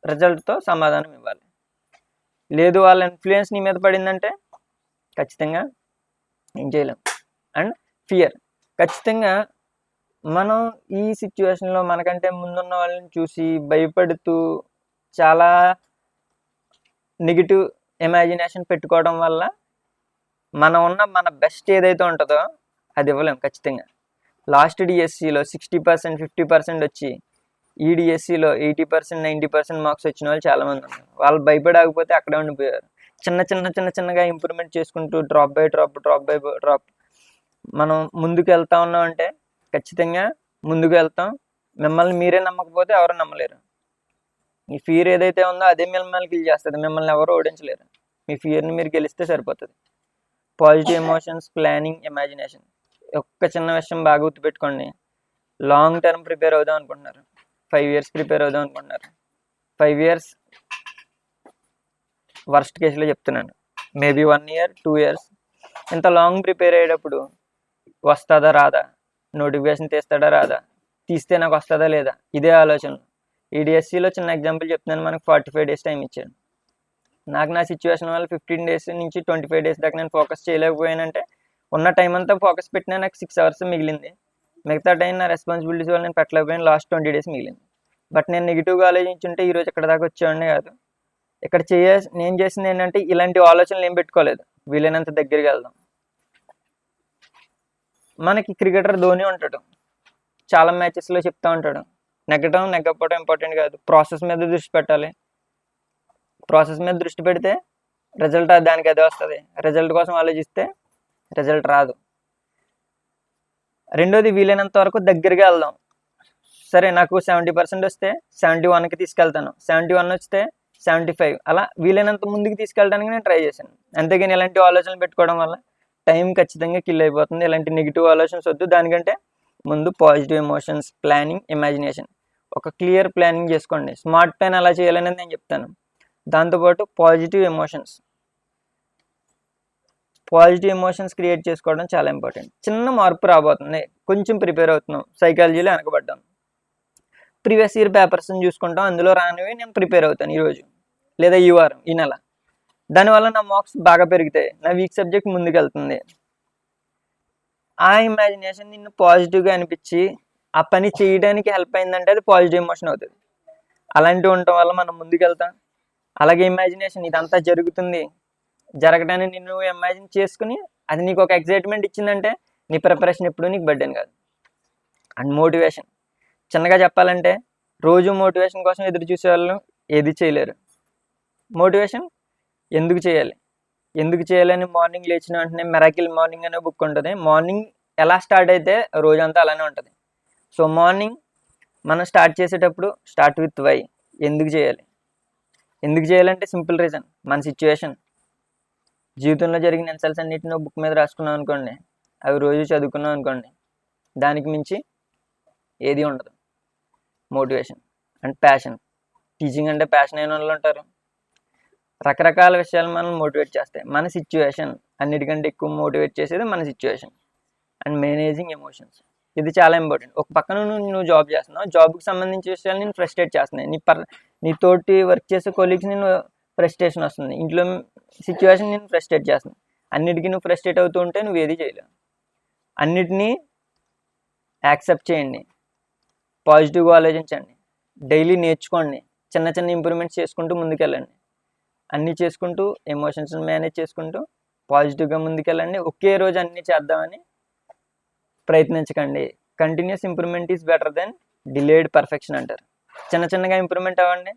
రిజల్ట్తో సమాధానం ఇవ్వాలి. లేదు వాళ్ళ ఇన్ఫ్లుయెన్స్ నీ మీద పడిందంటే ఖచ్చితంగా ఏం చేయలేం. అండ్ ఫియర్, ఖచ్చితంగా మనం ఈ సిచ్యువేషన్లో మనకంటే ముందున్న వాళ్ళని చూసి భయపడుతూ చాలా నెగిటివ్ ఇమాజినేషన్ పెట్టుకోవడం వల్ల మన బెస్ట్ ఏదైతే ఉంటుందో అది ఇవ్వలేం. ఖచ్చితంగా లాస్ట్ డిఎస్సిలో 60% 50% వచ్చి ఈ డిఎస్సిలో 80% 90% మార్క్స్ వచ్చిన వాళ్ళు చాలామంది ఉన్నారు. వాళ్ళు భయపడకపోతే అక్కడే ఉండిపోయారు. చిన్నగా ఇంప్రూవ్మెంట్ చేసుకుంటూ డ్రాప్ బై డ్రాప్ మనం ముందుకు వెళ్తా ఉన్నామంటే ఖచ్చితంగా ముందుకు వెళ్తాం. మిమ్మల్ని మీరే నమ్మకపోతే ఎవరు నమ్మలేరు. ఈ ఫియర్ ఏదైతే ఉందో అదే మిమ్మల్ని కిల్ చేస్తుంది, మిమ్మల్ని ఎవరు ఓడించలేరు. మీ ఫియర్ని మీరు గెలిస్తే సరిపోతుంది. Positive emotions, planning, imagination. ఒక్క చిన్న విషయం బాగా గుర్తుపెట్టుకోండి. లాంగ్ టర్మ్ ప్రిపేర్ అవుదాం అనుకుంటున్నారు, 5 years ప్రిపేర్ అవుదాం అనుకుంటున్నారు. 5 years వర్స్ట్ కేసులో చెప్తున్నాను, మేబీ 1 year 2 years. ఇంత లాంగ్ ప్రిపేర్ అయ్యేటప్పుడు వస్తుందా రాదా, నోటిఫికేషన్ తీస్తాడా రాదా, తీస్తే నాకు వస్తుందా లేదా, ఇదే ఆలోచన. ఈ డిఎస్సిలో చిన్న ఎగ్జాంపుల్ చెప్తున్నాను, మనకు 45 days టైం ఇచ్చాడు. నాకు నా సిచ్యువేషన్ వల్ల 15 డేస్ నుంచి 25 డేస్ దాకా నేను ఫోకస్ చేయలేకపోయానంటే ఉన్న టైం అంతా ఫోకస్ పెట్టినా నాకు 6 అవర్స్ మిగిలింది. మిగతా టైం నా రెస్పాన్సిబిలిటీస్ వల్ల నేను పెట్టలేకపోయాను. లాస్ట్ 20 డేస్ మిగిలింది. బట్ నేను నెగిటివ్గా ఆలోచించుంటే ఈరోజు ఇక్కడ దాకా వచ్చేవాడిని కాదు. ఇక్కడ నేను చేసింది ఏంటంటే ఇలాంటి ఆలోచనలు ఏం పెట్టుకోలేదు. వీలైనంత దగ్గరికి వెళ్దాం. మనకి క్రికెటర్ ధోని ఉంటాడు, చాలా మ్యాచెస్లో చెప్తా ఉంటాడు, నెగ్గకపోవడం ఇంపార్టెంట్ కాదు, ప్రాసెస్ మీద దృష్టి పెట్టాలి. ప్రాసెస్ మీద దృష్టి పెడితే రిజల్ట్ దానికి అదే వస్తుంది. రిజల్ట్ కోసం ఆలోచిస్తే రిజల్ట్ రాదు. రెండోది వీలైనంత వరకు దగ్గరగా వెళ్దాం. సరే నాకు 70% వస్తే 71కి తీసుకెళ్తాను, 71 వస్తే 75, అలా వీలైనంత ముందుకు తీసుకెళ్ళడానికి నేను ట్రై చేశాను. అంతేగాని ఇలాంటి ఆలోచనలు పెట్టుకోవడం వల్ల టైం ఖచ్చితంగా కిల్ అయిపోతుంది. ఇలాంటి నెగిటివ్ ఆలోచనస్ వద్దు. దానికంటే ముందు పాజిటివ్ ఎమోషన్స్, ప్లానింగ్, ఇమాజినేషన్, ఒక క్లియర్ ప్లానింగ్ చేసుకోండి. స్మార్ట్ ప్లాన్ ఎలా చేయాలనేది నేను చెప్తాను. దాంతోపాటు పాజిటివ్ ఎమోషన్స్ క్రియేట్ చేసుకోవడం చాలా ఇంపార్టెంట్. చిన్న మార్పు రాబోతుంది, కొంచెం ప్రిపేర్ అవుతున్నాం, సైకాలజీలో వెనకబడ్డాం, ప్రీవియస్ ఇయర్ పేపర్స్ని చూసుకుంటాం, అందులో రానివి నేను ప్రిపేర్ అవుతాను ఈరోజు లేదా ఈ వారం, ఈ నెల. దానివల్ల నా మార్క్స్ బాగా పెరుగుతాయి, నా వీక్ సబ్జెక్ట్ ముందుకెళ్తుంది. ఆ ఇమాజినేషన్ నిన్ను పాజిటివ్గా అనిపించి ఆ పని చేయడానికి హెల్ప్ అయిందంటే అది పాజిటివ్ ఎమోషన్ అవుతుంది. అలాంటివి ఉండటం వల్ల మనం ముందుకెళ్తాం. అలాగే ఇమాజినేషన్, ఇదంతా జరగడానికి నిన్ను ఇమాజిన్ చేసుకుని అది నీకు ఒక ఎక్సైట్మెంట్ ఇచ్చిందంటే నీ ప్రిపరేషన్ ఎప్పుడు నీకు బర్డెన్ కాదు. అండ్ మోటివేషన్, చిన్నగా చెప్పాలంటే రోజు మోటివేషన్ కోసం ఎదురు చూసే వాళ్ళు ఏది చేయలేరు. మోటివేషన్ ఎందుకు చేయాలని మార్నింగ్ లేచిన వెంటనే మెరాకిల్ మార్నింగ్ అనే బుక్ ఉంటుంది. మార్నింగ్ ఎలా స్టార్ట్ అయితే రోజంతా అలానే ఉంటుంది. సో మార్నింగ్ మనం స్టార్ట్ చేసేటప్పుడు స్టార్ట్ విత్ వై. ఎందుకు చేయాలంటే సింపుల్ రీజన్, మన సిచ్యువేషన్. జీవితంలో జరిగిన ఇన్సల్ట్స్ అన్నిటిని బుక్ మీద రాసుకున్నాం అనుకోండి, అవి రోజు చదువుకున్నాం అనుకోండి, దానికి మించి ఏది ఉండదు. Motivation and passion. టీచింగ్ అంటే ప్యాషన్ అయిన వాళ్ళు ఉంటారు. రకరకాల విషయాలు మనం మోటివేట్ చేస్తాయి. మన సిచ్యువేషన్ అన్నిటికంటే ఎక్కువ మోటివేట్ చేసేది మన సిచ్యువేషన్. అండ్ మేనేజింగ్ ఎమోషన్స్, ఇది చాలా ఇంపార్టెంట్. ఒక పక్కన నువ్వు జాబ్ చేస్తున్నావు, జాబ్కి సంబంధించిన విషయాలు నేను ఫ్రస్ట్రేట్ చేస్తున్నాయి, నీ తోటి వర్క్ చేసే కొలీగ్స్ నేను ఫ్రస్ట్రేషన్ వస్తుంది, ఇంట్లో సిచ్యువేషన్ నేను ఫ్రస్ట్రేట్ చేస్తున్నాను. అన్నిటికీ నువ్వు ఫ్రస్ట్రేట్ అవుతూ ఉంటే నువ్వు ఏది చేయలేవు. అన్నిటినీ యాక్సెప్ట్ చేయండి, పాజిటివ్గా ఆలోచించండి, డైలీ నేర్చుకోండి, చిన్న చిన్న ఇంప్రూవ్మెంట్స్ చేసుకుంటూ ముందుకెళ్ళండి. అన్నీ చేసుకుంటూ ఎమోషన్స్ని మేనేజ్ చేసుకుంటూ పాజిటివ్గా ముందుకెళ్ళండి. ఒకే రోజు అన్నీ చేద్దామని ప్రయత్నించకండి. Continuous improvement is better than delayed perfection అంటారు. చిన్నగా ఇంప్రూవ్మెంట్ అవ్వండి,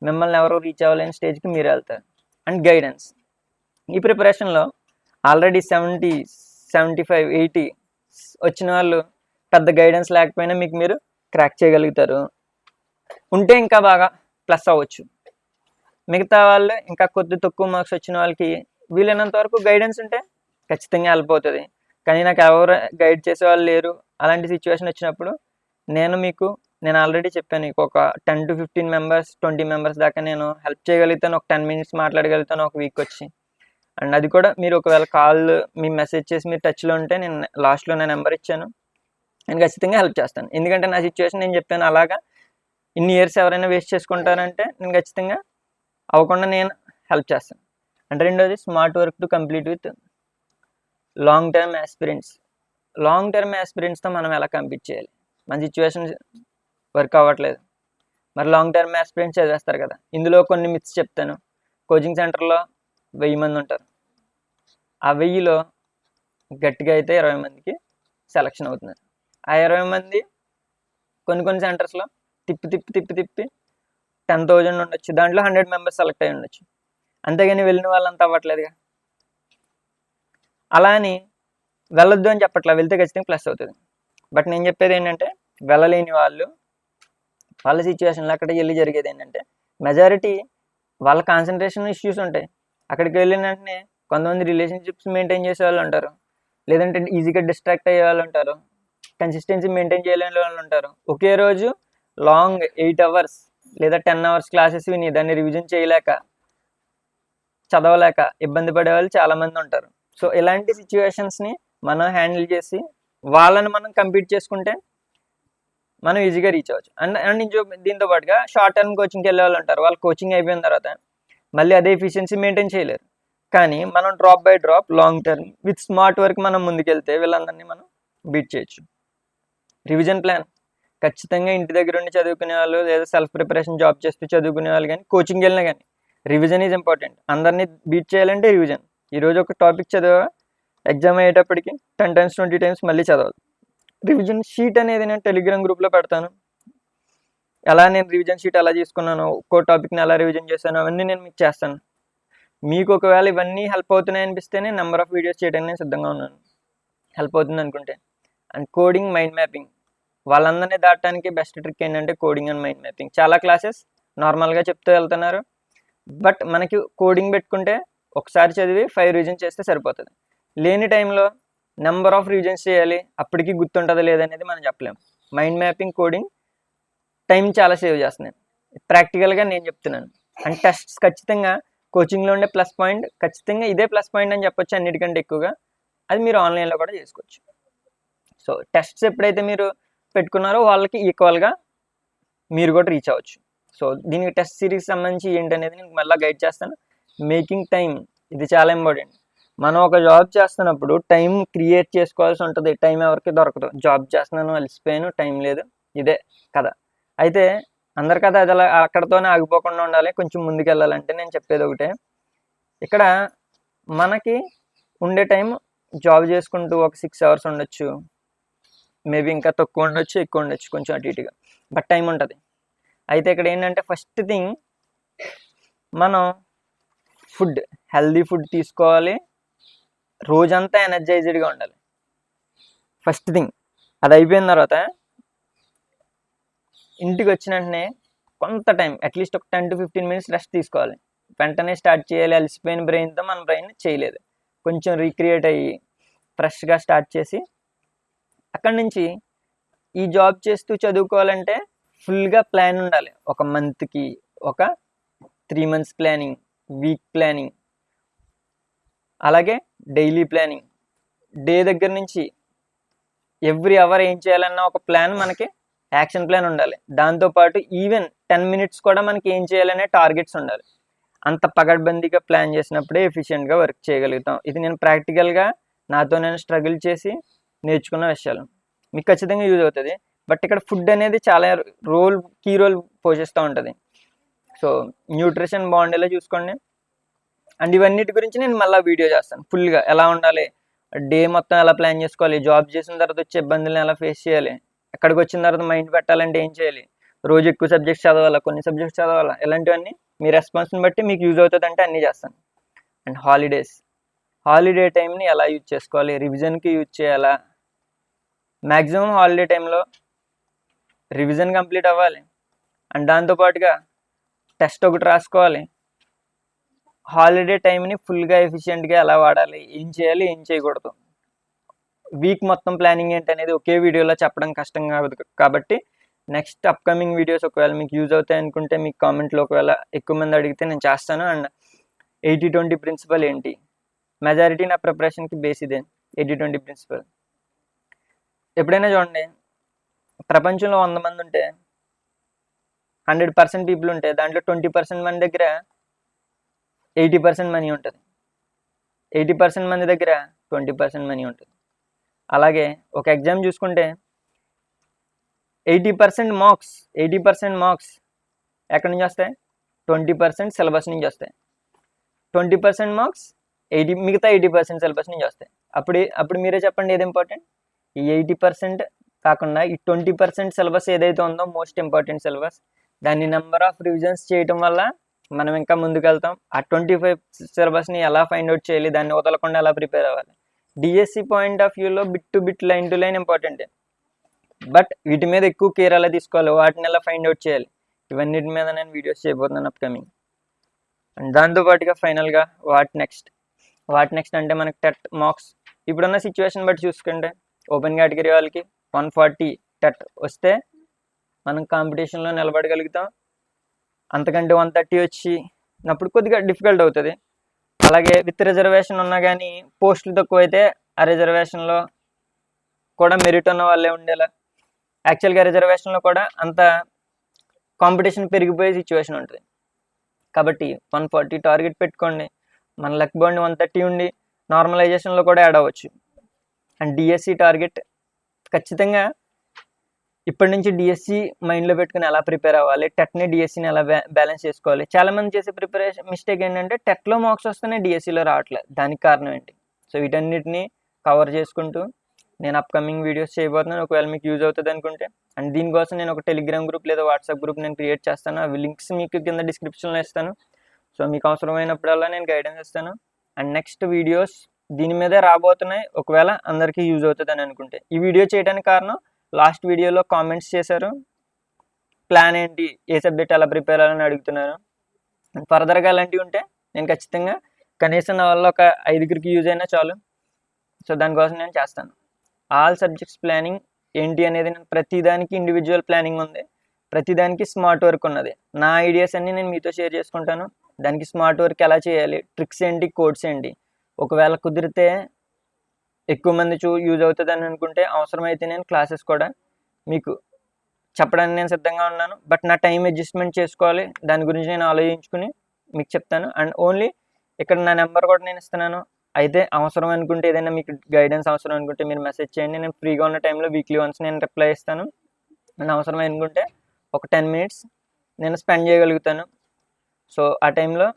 మిమ్మల్ని ఎవరో రీచ్ అవ్వలేని స్టేజ్కి మీరు వెళ్తారు. అండ్ గైడెన్స్, ఈ ప్రిపరేషన్లో ఆల్రెడీ 70, 75, 80 వచ్చిన వాళ్ళు పెద్ద గైడెన్స్ లేకపోయినా మీకు మీరు క్రాక్ చేయగలుగుతారు. ఉంటే ఇంకా బాగా ప్లస్ అవ్వచ్చు. మిగతా వాళ్ళు ఇంకా కొద్ది తక్కువ మార్క్స్ వచ్చిన వాళ్ళకి వీలైనంత వరకు గైడెన్స్ ఉంటే ఖచ్చితంగా హెల్ప్ అవుతుంది. కానీ నాకు ఎవరు గైడ్ చేసే వాళ్ళు లేరు. అలాంటి సిచ్యువేషన్ వచ్చినప్పుడు నేను ఆల్రెడీ చెప్పాను, నీకు ఒక 10 to 15 మెంబర్స్, 20 మెంబర్స్ దాకా నేను హెల్ప్ చేయగలుగుతాను. ఒక 10 minutes మాట్లాడగలుగుతాను ఒక వీక్ వచ్చి. అండ్ అది కూడా మీరు ఒకవేళ మీ మెసేజ్ చేసి మీరు టచ్లో ఉంటే నేను లాస్ట్లో నా నెంబర్ ఇచ్చాను, నేను ఖచ్చితంగా హెల్ప్ చేస్తాను. ఎందుకంటే నా సిచ్యువేషన్ నేను చెప్పాను, అలాగా ఇన్ని ఇయర్స్ ఎవరైనా వేస్ట్ చేసుకుంటారంటే నేను ఖచ్చితంగా అవ్వకుండా నేను హెల్ప్ చేస్తాను. అంటే రెండోది smart work to complete with long term యాస్పిరెంట్స్తో మనం ఎలా కంప్లీట్ చేయాలి. మన సిచ్యువేషన్ వర్క్ అవ్వట్లేదు, మరి లాంగ్ టర్మ్ యాస్పిరెంట్స్ చదివేస్తారు కదా. ఇందులో కొన్ని మిత్స్ చెప్తాను. కోచింగ్ సెంటర్లో 1000 మంది ఉంటారు. ఆ 1000లో గట్టిగా అయితే 20 మందికి సెలక్షన్ అవుతున్నారు. ఆ 20 మంది కొన్ని సెంటర్స్లో తిప్పి 10,000 ఉండొచ్చు, దాంట్లో 100 మెంబర్స్ సెలెక్ట్ అయ్యి ఉండొచ్చు. అంతేగాని వెళ్ళిన వాళ్ళంతా అవ్వట్లేదుగా. అలా అని వెళ్ళొద్దు అని చెప్పట్లా, వెళ్తే ఖచ్చితంగా ప్లస్ అవుతుంది. బట్ నేను చెప్పేది ఏంటంటే వెళ్ళలేని వాళ్ళ సిచ్యువేషన్లో అక్కడికి వెళ్ళి జరిగేది ఏంటంటే మెజారిటీ వాళ్ళ కాన్సన్ట్రేషన్ ఇష్యూస్ ఉంటాయి. అక్కడికి వెళ్ళిన వెంటనే కొంతమంది రిలేషన్షిప్స్ మెయింటైన్ చేసే వాళ్ళు ఉంటారు, లేదంటే ఈజీగా డిస్ట్రాక్ట్ అయ్యే వాళ్ళు ఉంటారు, కన్సిస్టెన్సీ మెయింటైన్ చేయలేని వాళ్ళు ఉంటారు. ఒకే రోజు లాంగ్ 8 hours లేదా 10 hours క్లాసెస్ విని దాన్ని రివిజన్ చేయలేక, చదవలేక ఇబ్బంది పడే వాళ్ళు చాలామంది ఉంటారు. సో ఇలాంటి సిచ్యువేషన్స్ని మనం హ్యాండిల్ చేసి వాళ్ళని మనం కంపీట్ చేసుకుంటే మనం ఈజీగా రీచ్ అవ్వచ్చు. అండ్ దీంతో పాటుగా షార్ట్ టర్మ్ కోచింగ్కి వెళ్ళే వాళ్ళు ఉంటారు. వాళ్ళు కోచింగ్ అయిపోయిన తర్వాత మళ్ళీ అదే ఎఫిషియన్సీ మెయింటైన్ చేయలేరు. కానీ మనం drop by drop long term with smart work మనం ముందుకెళ్తే వీళ్ళందరినీ మనం బీట్ చేయొచ్చు. రివిజన్ ప్లాన్ ఖచ్చితంగా ఇంటి దగ్గర ఉండి చదువుకునే వాళ్ళు లేదా సెల్ఫ్ ప్రిపరేషన్ జాబ్ చేస్తూ చదువుకునే వాళ్ళు కానీ కోచింగ్ వెళ్ళినా కానీ రివిజన్ ఈజ్ ఇంపార్టెంట్. అందరినీ బీట్ చేయాలంటే రివిజన్. ఈరోజు ఒక టాపిక్ చదివా, ఎగ్జామ్ అయ్యేటప్పటికి 10 times 20 times మళ్ళీ చదవాలి. రివిజన్ షీట్ అనేది నేను టెలిగ్రామ్ గ్రూప్లో పెడతాను. ఎలా నేను రివిజన్ షీట్ ఎలా తీసుకున్నాను, ఒక్కో టాపిక్ని ఎలా రివిజన్ చేశాను అవన్నీ నేను మీకు చేస్తాను. మీకు ఒకవేళ ఇవన్నీ హెల్ప్ అవుతున్నాయి అనిపిస్తేనే నెంబర్ ఆఫ్ వీడియోస్ చేయడానికి నేను సిద్ధంగా ఉన్నాను, హెల్ప్ అవుతుంది అనుకుంటే. అండ్ కోడింగ్, మైండ్ మ్యాపింగ్ వాళ్ళందరినీ దాటడానికి బెస్ట్ ట్రిక్ ఏంటంటే కోడింగ్ అండ్ మైండ్ మ్యాపింగ్. చాలా క్లాసెస్ నార్మల్గా చెప్తూ వెళ్తున్నారు, బట్ మనకి కోడింగ్ పెట్టుకుంటే ఒకసారి చదివి 5 రివిజన్ చేస్తే సరిపోతుంది. లేని టైంలో నెంబర్ ఆఫ్ రివిజన్స్ చేయాలి, అప్పటికి గుర్తుంటుందా లేదనేది మనం చెప్పలేము. మైండ్ మ్యాపింగ్, కోడింగ్ టైం చాలా సేవ్ చేస్తున్నాయి. ప్రాక్టికల్గా నేను చెప్తున్నాను. అండ్ టెస్ట్స్ ఖచ్చితంగా కోచింగ్లో ఉండే ప్లస్ పాయింట్, ఖచ్చితంగా ఇదే ప్లస్ పాయింట్ అని చెప్పొచ్చు అన్నిటికంటే ఎక్కువగా. అది మీరు ఆన్లైన్లో కూడా చేసుకోవచ్చు. సో టెస్ట్స్ ఎప్పుడైతే మీరు పెట్టుకున్నారో వాళ్ళకి ఈక్వల్గా మీరు కూడా రీచ్ అవ్వచ్చు. సో దీనికి టెస్ట్ సిరీస్ సంబంధించి ఏంటనేది నేను మళ్ళీ గైడ్ చేస్తాను. మేకింగ్ టైం, ఇది చాలా ఇంపార్టెంట్. మనం ఒక జాబ్ చేస్తున్నప్పుడు టైం క్రియేట్ చేసుకోవాల్సి ఉంటుంది. టైం ఎవరికి దొరకదు. జాబ్ చేస్తున్నాను, అలసిపోయాను, టైం లేదు, ఇదే కదా. అయితే అందరి కదా అది అలా అక్కడతోనే ఆగిపోకుండా ఉండాలి, కొంచెం ముందుకు వెళ్ళాలంటే నేను చెప్పేది ఒకటే. ఇక్కడ మనకి ఉండే టైం జాబ్ చేసుకుంటూ ఒక 6 hours ఉండొచ్చు, మేబీ ఇంకా తక్కువ ఉండొచ్చు, ఎక్కువ ఉండొచ్చు, కొంచెం అటు ఇటుగా, బట్ టైం ఉంటుంది. అయితే ఇక్కడ ఏంటంటే ఫస్ట్ థింగ్ మనం ఫుడ్, హెల్దీ ఫుడ్ తీసుకోవాలి, రోజంతా ఎనర్జైజ్డ్గా ఉండాలి. ఫస్ట్ థింగ్ అది అయిపోయిన తర్వాత ఇంటికి వచ్చిన వెంటనే కొంత టైం అట్లీస్ట్ ఒక 10 to 15 minutes రెస్ట్ తీసుకోవాలి. వెంటనే స్టార్ట్ చేయాలి అలసిపోయిన బ్రెయిన్తో, మన బ్రెయిన్ చేయలేదు. కొంచెం రీక్రియేట్ అయ్యి ఫ్రెష్గా స్టార్ట్ చేసి అక్కడి నుంచి ఈ జాబ్ చేస్తూ చదువుకోవాలంటే ఫుల్గా ప్లాన్ ఉండాలి. ఒక మంత్కి ఒక 3 months ప్లానింగ్, వీక్ ప్లానింగ్, అలాగే డైలీ ప్లానింగ్. డే దగ్గర నుంచి ఎవ్రీ అవర్ ఏం చేయాలన్న ఒక ప్లాన్, మనకి యాక్షన్ ప్లాన్ ఉండాలి. దాంతోపాటు ఈవెన్ 10 minutes కూడా మనకి ఏం చేయాలనే టార్గెట్స్ ఉండాలి. అంత పగడ్బందీగా ప్లాన్ చేసినప్పుడే ఎఫిషియెంట్గా వర్క్ చేయగలుగుతాం. ఇది నేను ప్రాక్టికల్గా నాతో నేను స్ట్రగుల్ చేసి నేర్చుకున్న విషయాలు, మీకు ఖచ్చితంగా యూజ్ అవుతుంది. బట్ ఇక్కడ ఫుడ్ అనేది చాలా కీ రోల్ పోషిస్తూ ఉంటుంది. సో న్యూట్రిషన్ బాగుండేలా చూసుకోండి. అండ్ ఇవన్నిటి గురించి నేను మళ్ళీ వీడియో చేస్తాను ఫుల్గా. ఎలా ఉండాలి, డే మొత్తం ఎలా ప్లాన్ చేసుకోవాలి, జాబ్ చేసిన తర్వాత వచ్చే ఇబ్బందులను ఎలా ఫేస్ చేయాలి, ఎక్కడికి వచ్చిన తర్వాత మైండ్ పెట్టాలంటే ఏం చేయాలి, రోజు ఎక్కువ సబ్జెక్ట్స్ చదవాలా, కొన్ని సబ్జెక్ట్స్ చదవాలా, ఇలాంటివన్నీ మీ రెస్పాన్స్ని బట్టి మీకు యూజ్ అవుతుంది అంటే అన్నీ చేస్తాను. అండ్ హాలిడే టైంని ఎలా యూజ్ చేసుకోవాలి, రివిజన్కి యూజ్ చేయాలా. మ్యాక్సిమం హాలిడే టైంలో రివిజన్ కంప్లీట్ అవ్వాలి, అండ్ దాంతోపాటుగా టెస్ట్ ఒకటి రాసుకోవాలి. హాలిడే టైంని ఫుల్గా ఎఫిషియెంట్గా ఎలా వాడాలి, ఏం చేయాలి, ఏం చేయకూడదు, వీక్ మొత్తం ప్లానింగ్ ఏంటనేది ఒకే వీడియోలో చెప్పడం కష్టం కాదు. కాబట్టి నెక్స్ట్ అప్కమింగ్ వీడియోస్ ఒకవేళ మీకు యూజ్ అవుతాయి అనుకుంటే మీకు కామెంట్లో ఒకవేళ ఎక్కువ మంది అడిగితే నేను చేస్తాను. అండ్ 80-20 ప్రిన్సిపల్ ఏంటి, మెజారిటీ నా ప్రిపరేషన్కి బేస్ ఇదే 80-20 ప్రిన్సిపల్. ఎప్పుడైనా చూడండి, ప్రపంచంలో 100 మంది ఉంటే 100% పీపుల్ ఉంటే దాంట్లో 20% మంది దగ్గర 80% మనీ ఉంటుంది, 80% మంది దగ్గర 20% మనీ ఉంటుంది. అలాగే ఒక ఎగ్జామ్ చూసుకుంటే 80% మార్క్స్ ఎక్కడి నుంచి వస్తాయి, 20% సిలబస్ నుంచి వస్తాయి. 20% మార్క్స్ మిగతా 80% సిలబస్ నుంచి వస్తాయి. అప్పుడు మీరే చెప్పండి ఏది ఇంపార్టెంట్. ఈ 80% కాకుండా ఈ 20% సిలబస్ ఏదైతే ఉందో మోస్ట్ ఇంపార్టెంట్ సిలబస్, దాన్ని నెంబర్ ఆఫ్ రివిజన్స్ చేయటం వల్ల మనం ఇంకా ముందుకు వెళ్తాం. ఆ 25 సిలబస్ని ఎలా ఫైండ్ అవుట్ చేయాలి, దాన్ని వదలకుండా ఎలా ప్రిపేర్ అవ్వాలి. డిఎస్సి పాయింట్ ఆఫ్ వ్యూలో bit to bit, line to line ఇంపార్టెంటే, బట్ వీటి మీద ఎక్కువ కేర్ ఎలా తీసుకోవాలి, వాటిని ఎలా ఫైండ్ అవుట్ చేయాలి, ఇవన్నిటి మీద నేను వీడియోస్ చేయబోతున్నాను అప్కమింగ్. అండ్ దాంతోపాటుగా ఫైనల్గా వాట్ నెక్స్ట్ అంటే మనకి టెట్ మార్క్స్ ఇప్పుడున్న సిచ్యువేషన్ బట్టి చూసుకుంటే ఓపెన్ కేటగిరీ వాళ్ళకి 140 టెట్ వస్తే మనం కాంపిటీషన్లో నిలబడగలుగుతాం. అంతకంటే 130 వచ్చినప్పుడు కొద్దిగా డిఫికల్ట్ అవుతుంది. అలాగే విత్ రిజర్వేషన్ ఉన్నా కానీ పోస్టులు తక్కువ అయితే ఆ రిజర్వేషన్లో కూడా మెరిట్ ఉన్న వాళ్ళే ఉండేలా. యాక్చువల్గా రిజర్వేషన్లో కూడా అంత కాంపిటీషన్ పెరిగిపోయే సిచ్యువేషన్ ఉంటుంది. కాబట్టి 140 టార్గెట్ పెట్టుకోండి. మన లక్ బాండ్ 130 ఉండి నార్మలైజేషన్లో కూడా యాడ్ అవ్వచ్చు. అండ్ డిఎస్సి టార్గెట్ ఖచ్చితంగా ఇప్పటి నుంచి డిఎస్సి మైండ్లో పెట్టుకుని ఎలా ప్రిపేర్ అవ్వాలి, టెట్ని డిఎస్సిని ఎలా బ్యాలెన్స్ చేసుకోవాలి. చాలామంది చేసే ప్రిపరేషన్ మిస్టేక్ ఏంటంటే టెట్లో మార్క్స్ వస్తేనే డిఎస్సిలో రావట్లేదు. దానికి కారణం ఏంటి? సో వీటన్నిటిని కవర్ చేసుకుంటూ నేను అప్కమింగ్ వీడియోస్ చేయబోతున్నాను. ఒకవేళ మీకు యూజ్ అవుతుంది అనుకుంటే, అండ్ దీనికోసం నేను ఒక టెలిగ్రామ్ గ్రూప్ లేదా వాట్సాప్ గ్రూప్ నేను క్రియేట్ చేస్తాను. అవి లింక్స్ మీకు కింద డిస్క్రిప్షన్లో ఇస్తాను. సో మీకు అవసరమైనప్పుడల్లా నేను గైడెన్స్ ఇస్తాను. అండ్ నెక్స్ట్ వీడియోస్ దీని మీదే రాబోతున్నాయి, ఒకవేళ అందరికీ యూజ్ అవుతుంది అని అనుకుంటే. ఈ వీడియో చేయడానికి కారణం లాస్ట్ వీడియోలో కామెంట్స్ చేశారు, ప్లాన్ ఏంటి, ఏ సబ్జెక్ట్ ఎలా ప్రిపేర్ అవ్వాలని అడుగుతున్నారు. ఫర్దర్గా అలాంటివి ఉంటే నేను ఖచ్చితంగా కనీసం నా వల్ల ఒక 5గురికి యూజ్ అయినా చాలు. సో దానికోసం నేను చేస్తాను. ఆల్ సబ్జెక్ట్స్ ప్లానింగ్ ఏంటి అనేది నేను ప్రతిదానికి ఇండివిజువల్ ప్లానింగ్ ఉంది, ప్రతిదానికి స్మార్ట్ వర్క్ ఉన్నది. నా ఐడియాస్ అన్నీ నేను మీతో షేర్ చేసుకుంటాను. దానికి స్మార్ట్ వర్క్ ఎలా చేయాలి, ట్రిక్స్ ఏంటి, కోడ్స్ ఏంటి, ఒకవేళ కుదిరితే ఎక్కువ మంది యూజ్ అవుతుంది అని అనుకుంటే అవసరమైతే నేను క్లాసెస్ కూడా మీకు చెప్పడానికి నేను సిద్ధంగా ఉన్నాను. బట్ నా టైం అడ్జస్ట్మెంట్ చేసుకోవాలి, దాని గురించి నేను ఆలోచించుకుని మీకు చెప్తాను. అండ్ ఓన్లీ ఇక్కడ నా నెంబర్ కూడా నేను ఇస్తున్నాను. అయితే అవసరం అనుకుంటే, ఏదైనా మీకు గైడెన్స్ అవసరం అనుకుంటే మీరు మెసేజ్ చేయండి. నేను ఫ్రీగా ఉన్న టైంలో వీక్లీ వన్స్ నేను రిప్లై ఇస్తాను. అండ్ అవసరం అనుకుంటే ఒక 10 minutes నేను స్పెండ్ చేయగలుగుతాను. సో ఆ టైంలో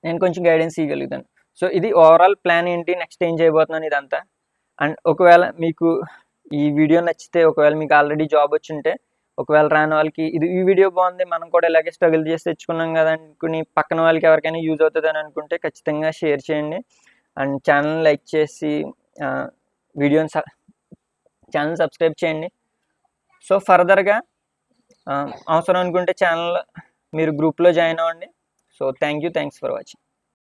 నేను కొంచెం గైడెన్స్ ఇవ్వగలుగుతాను. సో ఇది ఓవరాల్ ప్లాన్ ఏంటి, నెక్స్ట్ ఏం చేయబోతున్నాను ఇదంతా. అండ్ ఒకవేళ మీకు ఈ వీడియో నచ్చితే, ఒకవేళ మీకు ఆల్రెడీ జాబ్ వచ్చి ఉంటే, ఒకవేళ రాని వాళ్ళకి ఈ వీడియో బాగుంది, మనం కూడా ఇలాగే స్ట్రగుల్ చేసి తెచ్చుకున్నాం కదా అనుకుని పక్కన వాళ్ళకి ఎవరికైనా యూజ్ అవుతుంది అని అనుకుంటే ఖచ్చితంగా షేర్ చేయండి. అండ్ ఛానల్ లైక్ చేసి వీడియోని ఛానల్ సబ్స్క్రైబ్ చేయండి. సో ఫర్దర్గా అవసరం అనుకుంటే ఛానల్ మీరు గ్రూప్లో జాయిన్ అవ్వండి. So thanks for watching.